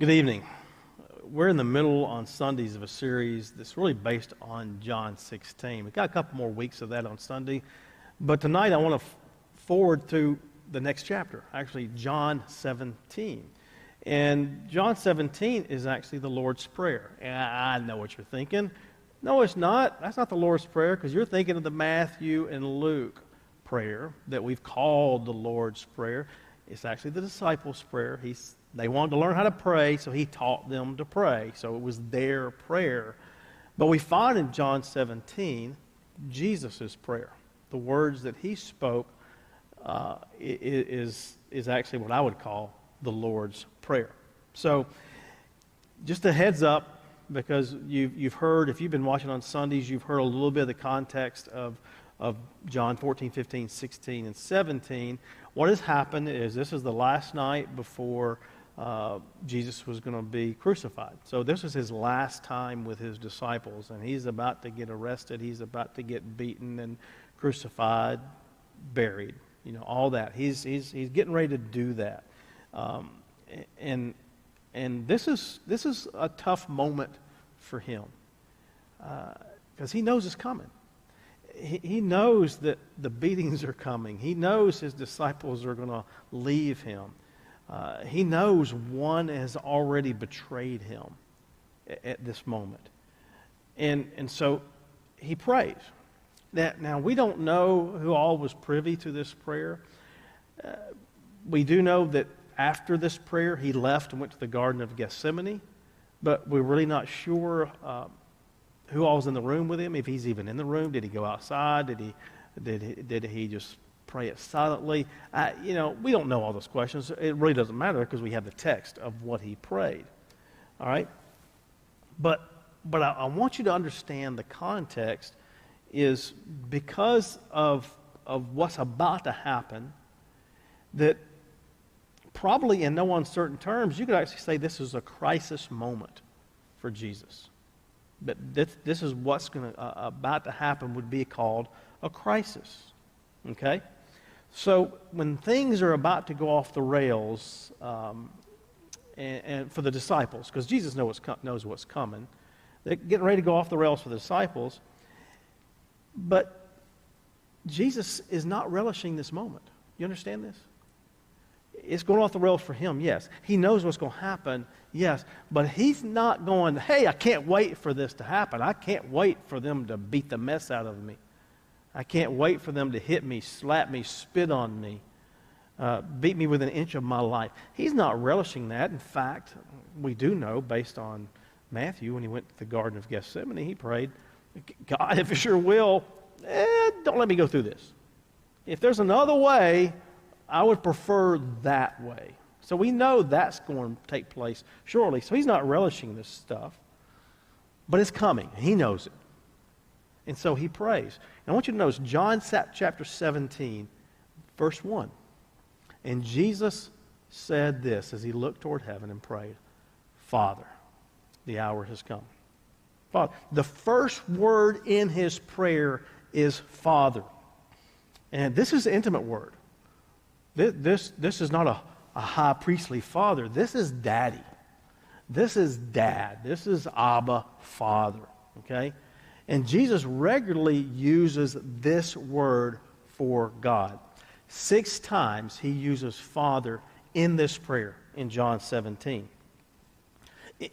Good evening. We're in the middle on Sundays of a series that's really based on John 16. We've got a couple more weeks of that on Sunday, but tonight I want to forward to the next chapter, actually John 17. And John 17 is actually the Lord's Prayer. And I know what you're thinking. No, it's not. That's not the Lord's Prayer, because you're thinking of the Matthew and Luke prayer that we've called the Lord's Prayer. It's actually the disciples' prayer. They wanted to learn how to pray, so he taught them to pray. So it was their prayer. But we find in John 17, Jesus' prayer. The words that he spoke is actually what I would call the Lord's Prayer. So just a heads up, because you've heard, if you've been watching on Sundays, you've heard a little bit of the context of John 14, 15, 16, and 17. What has happened is this is the last night before Jesus was going to be crucified. So this is his last time with his disciples, and he's about to get arrested. He's about to get beaten and crucified, buried, all that. He's getting ready to do that. And this is a tough moment for him because he knows it's coming. He knows that the beatings are coming. He knows his disciples are going to leave him. He knows one has already betrayed him at this moment. And so he prays. Now, we don't know who all was privy to this prayer. We do know that after this prayer, he left and went to the Garden of Gethsemane, but we're really not sure who all was in the room with him, if he's even in the room. Did he go outside? Did he just pray it silently? We don't know all those questions. It really doesn't matter because we have the text of what he prayed. All right? But I want you to understand the context is because of what's about to happen, that probably in no uncertain terms, you could actually say this is a crisis moment for Jesus. But this is what's about to happen would be called a crisis. Okay? So when things are about to go off the rails, and for the disciples, because Jesus knows what's coming, they're getting ready to go off the rails for the disciples, but Jesus is not relishing this moment. You understand this? It's going off the rails for him, yes. He knows what's going to happen, yes. But he's not going, hey, I can't wait for this to happen. I can't wait for them to beat the mess out of me. I can't wait for them to hit me, slap me, spit on me, beat me within an inch of my life. He's not relishing that. In fact, we do know, based on Matthew, when he went to the Garden of Gethsemane, he prayed, God, if it's your will, don't let me go through this. If there's another way, I would prefer that way. So we know that's going to take place shortly. So he's not relishing this stuff. But it's coming. He knows it. And so he prays. And I want you to notice John chapter 17, verse 1. And Jesus said this as he looked toward heaven and prayed, Father, the hour has come. Father. The first word in his prayer is Father. And this is an intimate word. This is not a high priestly father. This is daddy. This is dad. This is Abba, Father. Okay? And Jesus regularly uses this word for God. 6 times he uses Father in this prayer in John 17.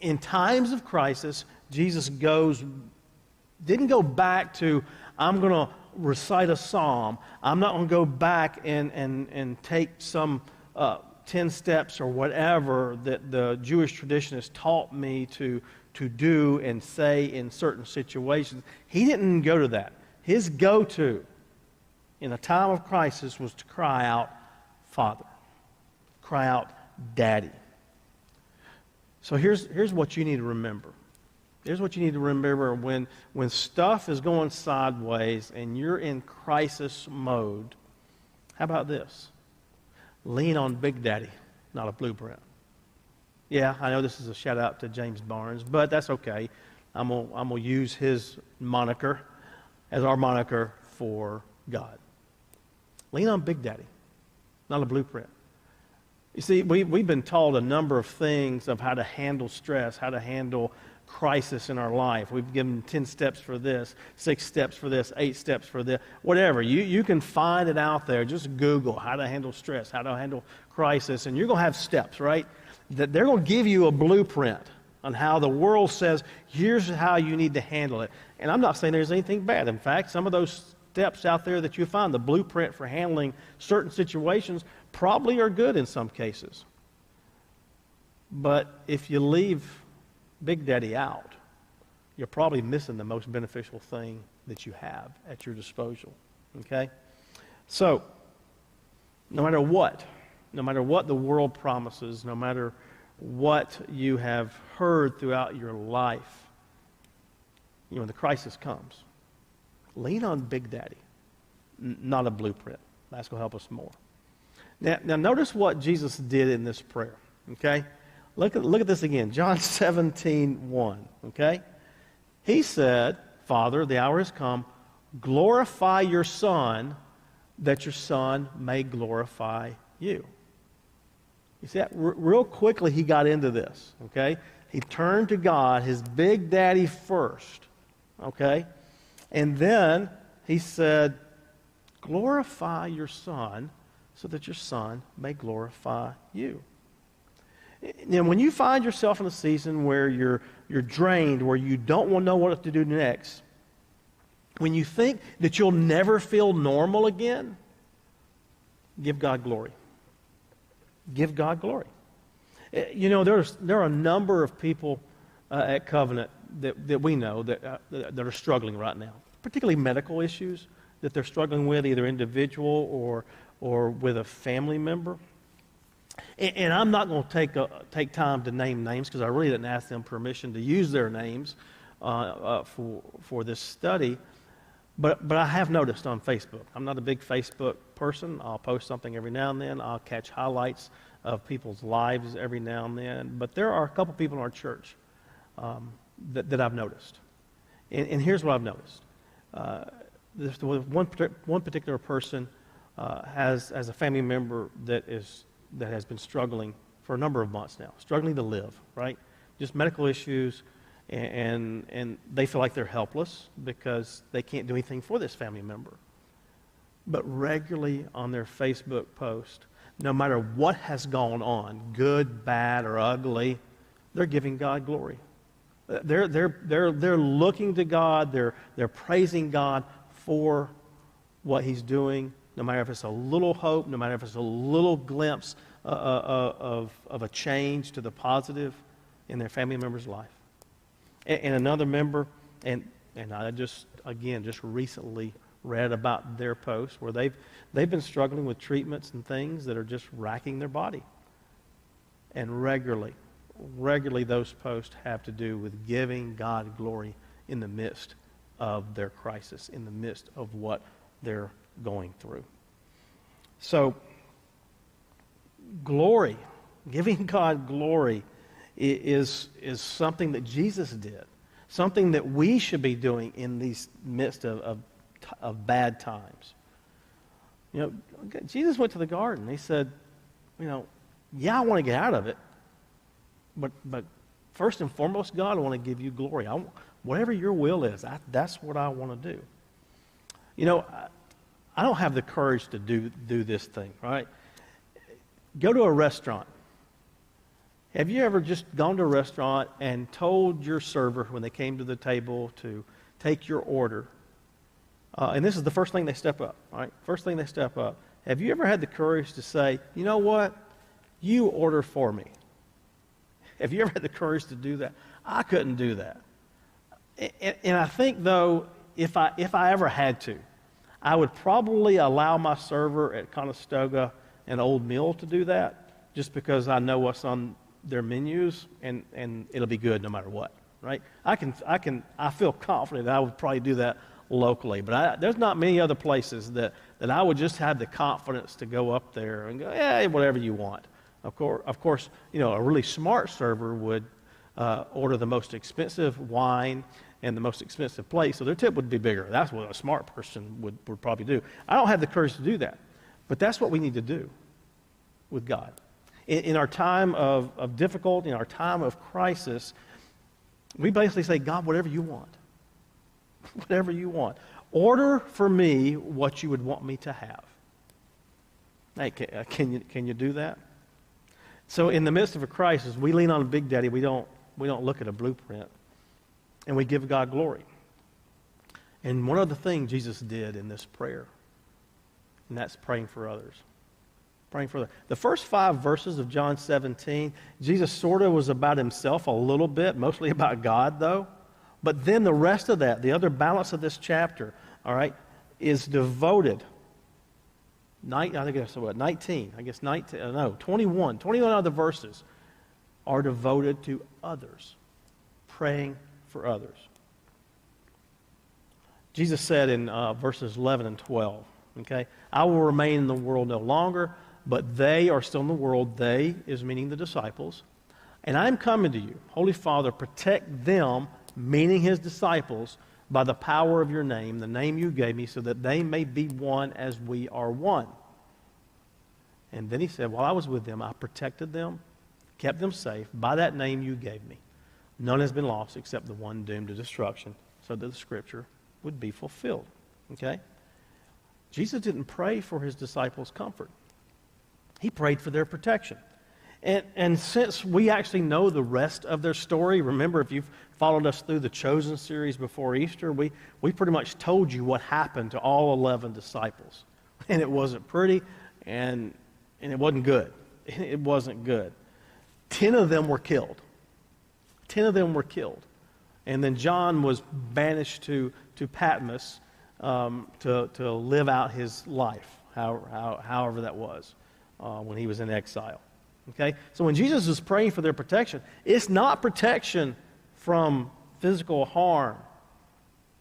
In times of crisis, Jesus didn't go back to, I'm going to recite a psalm. I'm not going to go back and take some 10 steps or whatever that the Jewish tradition has taught me to do and say in certain situations. He didn't go to that. His go-to in a time of crisis was to cry out, Father. Cry out, Daddy. So here's what you need to remember. Here's what you need to remember when stuff is going sideways and you're in crisis mode. How about this? Lean on Big Daddy, not a blueprint. Yeah, I know this is a shout out to James Barnes, but that's okay. I'm gonna use his moniker as our moniker for God. Lean on Big Daddy, not a blueprint. You see, we've been taught a number of things of how to handle stress, how to handle crisis in our life. We've given 10 steps for this, 6 steps for this, 8 steps for this, whatever. You can find it out there. Just Google how to handle stress, how to handle crisis, and you're going to have steps, right? That they're going to give you a blueprint on how the world says, here's how you need to handle it. And I'm not saying there's anything bad. In fact, some of those steps out there that you find, the blueprint for handling certain situations, probably are good in some cases. But if you leave Big Daddy out, you're probably missing the most beneficial thing that you have at your disposal. Okay? So, no matter what the world promises, no matter what you have heard throughout your life, when the crisis comes, lean on Big Daddy, not a blueprint. That's going to help us more. Now notice what Jesus did in this prayer. Okay? Look at this again. John 17:1. Okay? He said, Father, the hour has come. Glorify your Son, that your Son may glorify you. You see that? Real quickly he got into this. Okay? He turned to God, his Big Daddy first. Okay? And then he said, glorify your Son, so that your Son may glorify you. Now, when you find yourself in a season where you're drained, where you don't want to know what to do next, when you think that you'll never feel normal again, give God glory. Give God glory. There are a number of people at Covenant that we know that are struggling right now, particularly medical issues that they're struggling with, either individual or with a family member. And I'm not going to take time to name names because I really didn't ask them permission to use their names for this study. But I have noticed on Facebook. I'm not a big Facebook person. I'll post something every now and then. I'll catch highlights of people's lives every now and then. But there are a couple people in our church that I've noticed. And here's what I've noticed. There's one particular person has a family member that has been struggling for a number of months now, struggling to live, right? Just medical issues, and they feel like they're helpless because they can't do anything for this family member. But regularly on their Facebook post, no matter what has gone on, good, bad, or ugly, they're giving God glory. They're looking to God. They're praising God for what He's doing, no matter if it's a little hope, no matter if it's a little glimpse of a change to the positive in their family member's life. And another member, and I just recently read about their post where they've been struggling with treatments and things that are just racking their body. And regularly those posts have to do with giving God glory in the midst of their crisis, in the midst of what they're going through. So, glory, giving God glory is something that Jesus did, something that we should be doing in these midst of bad times. Jesus went to the garden. He said, I want to get out of it, but first and foremost, God, I want to give you glory. Whatever your will is, that's what I want to do. I don't have the courage to do this thing, right? Go to a restaurant. Have you ever just gone to a restaurant and told your server when they came to the table to take your order, and this is the first thing they step up, right? First thing they step up. Have you ever had the courage to say, you know what? You order for me. Have you ever had the courage to do that? I couldn't do that. And I think, though, if I ever had to, I would probably allow my server at Conestoga and Old Mill to do that, just because I know what's on their menus, and it'll be good no matter what, right? I feel confident that I would probably do that locally, but there's not many other places that I would just have the confidence to go up there and go, yeah, whatever you want. Of course, a really smart server would order the most expensive wine and the most expensive plate, so their tip would be bigger. That's what a smart person would probably do. I don't have the courage to do that, but that's what we need to do with God. In our time of difficulty, in our time of crisis, we basically say, God, whatever you want. Whatever you want. Order for me what you would want me to have. Hey, can you do that? So in the midst of a crisis, we lean on a Big Daddy. We don't look at a blueprint. And we give God glory. And one other thing Jesus did in this prayer, and that's praying for others. Praying for others. The first 5 verses of John 17, Jesus sort of was about himself a little bit, mostly about God, though. But then the rest of that, the other balance of this chapter, all right, is devoted. I think that's what, 19. I guess 19. No, 21. 21 of the verses are devoted to others, praying for others. Jesus said in verses 11 and 12, okay, I will remain in the world no longer, but they are still in the world. They is meaning the disciples. And I'm coming to you. Holy Father, protect them, meaning his disciples, by the power of your name, the name you gave me, so that they may be one as we are one. And then he said, while I was with them, I protected them, kept them safe by that name you gave me. None has been lost except the one doomed to destruction, so that the scripture would be fulfilled. Okay? Jesus didn't pray for his disciples' comfort. He prayed for their protection. And since we actually know the rest of their story, remember if you've followed us through the Chosen series before Easter, we pretty much told you what happened to all 11 disciples. And it wasn't pretty, and it wasn't good. It wasn't good. 10 of them were killed. 10 of them were killed. And then John was banished to Patmos to live out his life, however that was, when he was in exile. Okay? So when Jesus was praying for their protection, it's not protection from physical harm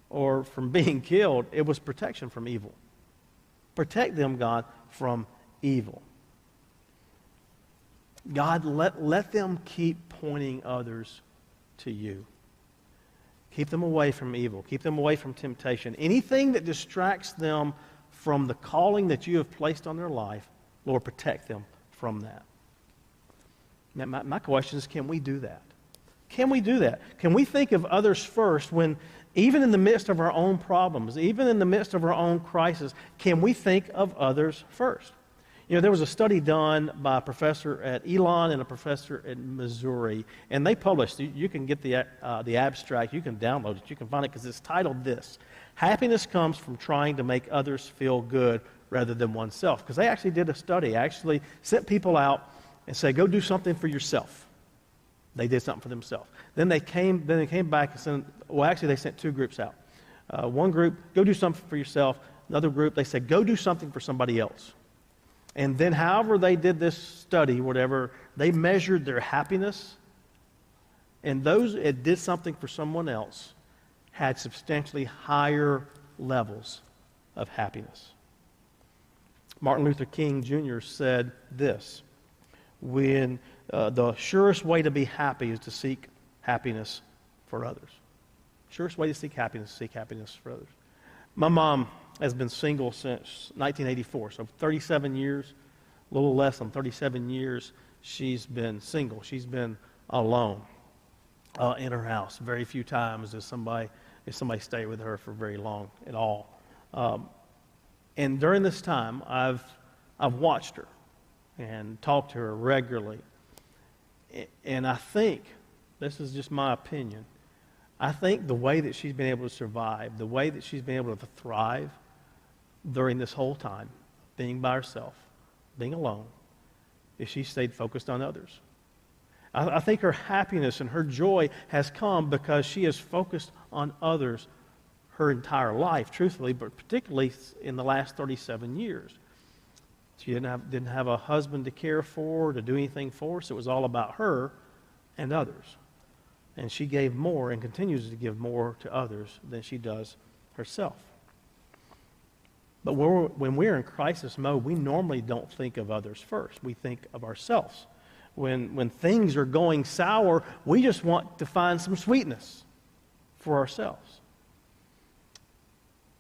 or from being killed. It was protection from evil. Protect them, God, from evil. God, let them keep pointing others to you. Keep them away from evil. Keep them away from temptation. Anything that distracts them from the calling that you have placed on their life, Lord, protect them from that. Now, my question is, can we do that? Can we do that? Can we think of others first when, even in the midst of our own problems, even in the midst of our own crisis, can we think of others first? You know, there was a study done by a professor at Elon and a professor at Missouri, and they published, you can get the abstract, you can download it, you can find it because it's titled this, Happiness Comes from Trying to Make Others Feel Good Rather Than Oneself. Because they actually did a study, actually sent people out and said, go do something for yourself. They did something for themselves. Then they came back and said, well, actually they sent 2 groups out. One group, go do something for yourself. Another group, they said, go do something for somebody else. And then however they did this study, whatever, they measured their happiness. And those that did something for someone else had substantially higher levels of happiness. Martin Luther King Jr. said this, when the surest way to be happy is to seek happiness for others. Surest way to seek happiness for others. My mom has been single since 1984, so 37 years, a little less than 37 years, she's been single. She's been alone in her house. Very few times does somebody stay with her for very long at all. And during this time, I've watched her and talked to her regularly. And I think, this is just my opinion, I think the way that she's been able to survive, the way that she's been able to thrive during this whole time, being by herself, being alone, is she stayed focused on others. I think her happiness and her joy has come because she has focused on others her entire life, truthfully, but particularly in the last 37 years. She didn't have a husband to care for, to do anything for, so it was all about her and others. And she gave more and continues to give more to others than she does herself. But when we're in crisis mode, we normally don't think of others first. We think of ourselves. When things are going sour, we just want to find some sweetness for ourselves.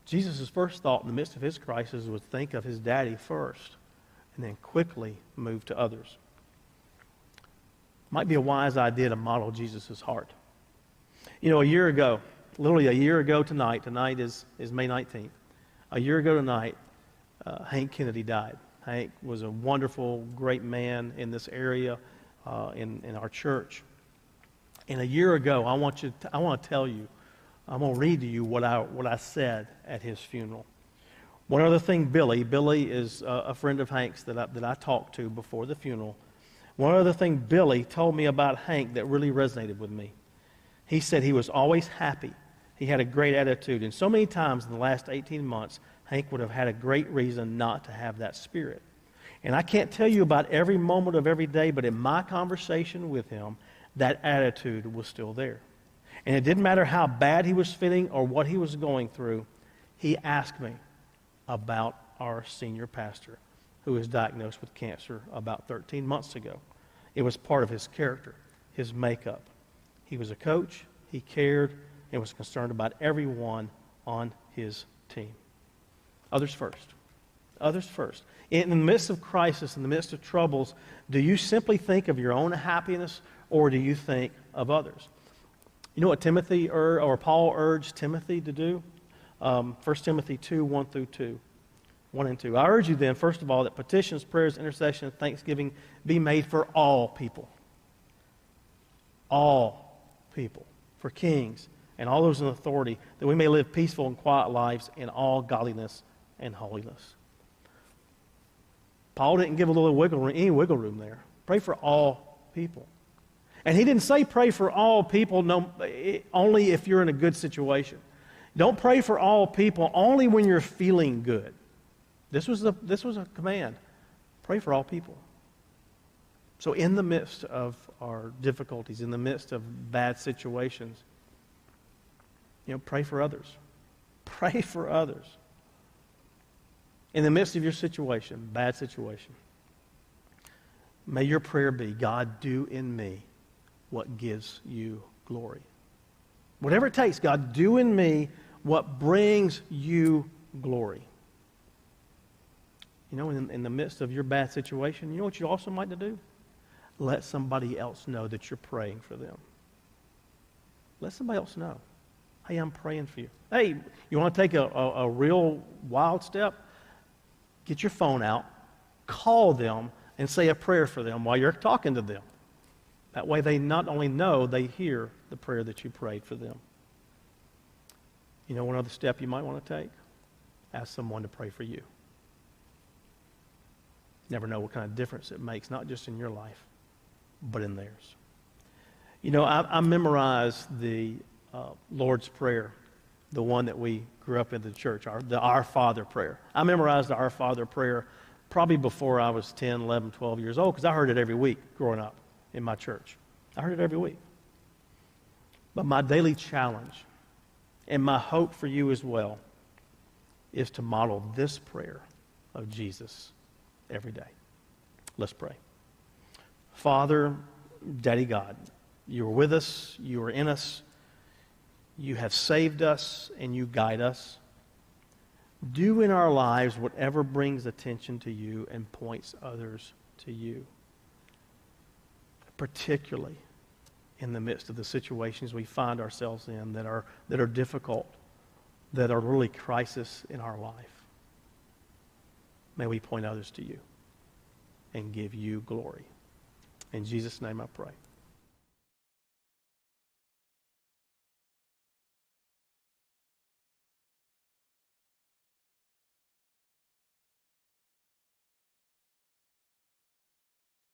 Jesus' first thought in the midst of his crisis was think of his daddy first and then quickly move to others. Might be a wise idea to model Jesus' heart. You know, a year ago, literally a year ago tonight is May 19th. A year ago tonight, Hank Kennedy died. Hank was a wonderful, great man in this area, in our church. And a year ago, I want to tell you, I'm going to read to you what I said at his funeral. One other thing, Billy is a friend of Hank's that I talked to before the funeral. One other thing Billy told me about Hank that really resonated with me. He said he was always happy. He had a great attitude. And so many times in the last 18 months, Hank would have had a great reason not to have that spirit. And I can't tell you about every moment of every day, but in my conversation with him, that attitude was still there. And it didn't matter how bad he was feeling or what he was going through, he asked me about our senior pastor who was diagnosed with cancer about 13 months ago. It was part of his character, his makeup. He was a coach, he cared, and was concerned about everyone on his team. Others first. Others first. In the midst of crisis, in the midst of troubles, do you simply think of your own happiness or do you think of others? You know what Timothy or Paul urged Timothy to do? 1 Timothy 2, 1 through 2. 1 and 2. I urge you then, first of all, that petitions, prayers, intercession, and thanksgiving be made for all people. All people. For kings and all those in authority, that we may live peaceful and quiet lives in all godliness and holiness. Paul didn't give any wiggle room there. Pray for all people. And he didn't say pray for all people only if you're in a good situation. Don't pray for all people only when you're feeling good. This was a command. Pray for all people. So in the midst of our difficulties, in the midst of bad situations, pray for others. Pray for others. In the midst of your situation, bad situation, may your prayer be, God, do in me what gives you glory. Whatever it takes, God, do in me what brings you glory. In the midst of your bad situation, you know what you also might do? Let somebody else know that you're praying for them. Let somebody else know. Hey, I'm praying for you. Hey, you want to take a real wild step? Get your phone out, call them, and say a prayer for them while you're talking to them. That way they not only know, they hear the prayer that you prayed for them. One other step you might want to take? Ask someone to pray for you. Never know what kind of difference it makes, not just in your life, but in theirs. I memorized the Lord's Prayer, the one that we grew up in the church, the Our Father prayer. I memorized the Our Father prayer probably before I was 10, 11, 12 years old, because I heard it every week growing up in my church. I heard it every week. But my daily challenge, and my hope for you as well, is to model this prayer of Jesus every day. Let's pray. Father, Daddy God, you are with us, you are in us, you have saved us, and you guide us. Do in our lives whatever brings attention to you and points others to you, particularly in the midst of the situations we find ourselves in that are difficult, that are really crisis in our life. May we point others to you and give you glory. In Jesus' name I pray.